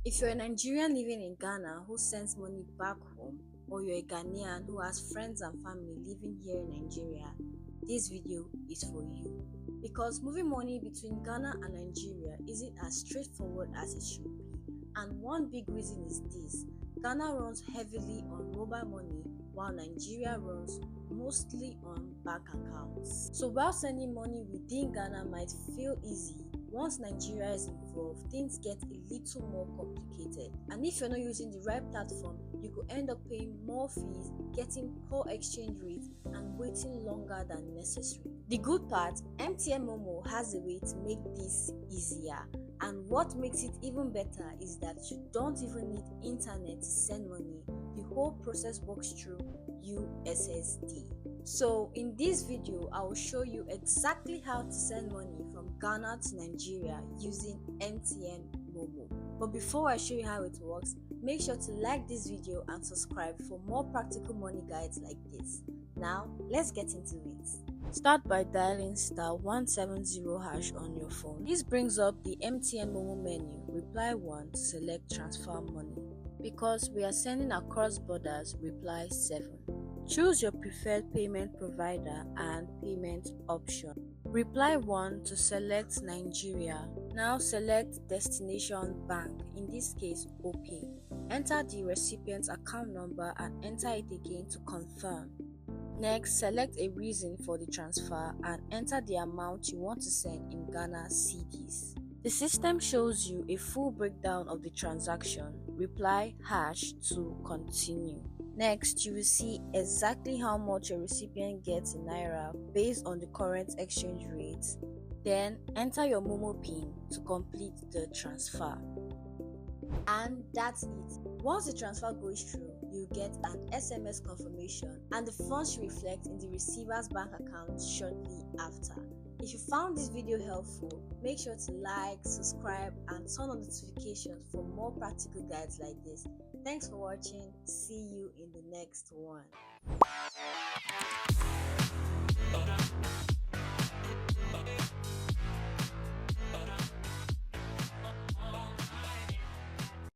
If you're a Nigerian living in Ghana who sends money back home, or you're a Ghanaian who has friends and family living here in Nigeria, this video is for you. Because moving money between Ghana and Nigeria isn't as straightforward as it should be. And one big reason is this: Ghana runs heavily on mobile money while Nigeria runs mostly on bank accounts. So while sending money within Ghana might feel easy, once Nigeria is involved, things get a little more complicated. And if you're not using the right platform, you could end up paying more fees, getting poor exchange rates, and waiting longer than necessary. The good part, MTN MoMo has a way to make this easier. And what makes it even better is that you don't even need internet to send money. The whole process works through USSD. So in this video, I will show you exactly how to send money from Ghana to Nigeria using MTN MoMo. But before I show you how it works, make sure to like this video and subscribe for more practical money guides like this. Now, let's get into it. Start by dialing *170# on your phone. This brings up the MTN MoMo menu. Reply 1 to select transfer money. Because we are sending across borders, reply 7. Choose your preferred payment provider and payment option. Reply 1 to select Nigeria. Now select destination bank, in this case OPay. Enter the recipient's account number and enter it again to confirm. Next, select a reason for the transfer and enter the amount you want to send in Ghana Cedis. The system shows you a full breakdown of the transaction. Reply # to continue. Next, you will see exactly how much your recipient gets in Naira based on the current exchange rate. Then, enter your MoMo PIN to complete the transfer. And that's it. Once the transfer goes through, you get an SMS confirmation and the funds should reflect in the receiver's bank account shortly after. If you found this video helpful, make sure to like, subscribe, and turn on notifications for more practical guides like this. Thanks for watching. See you in the next one.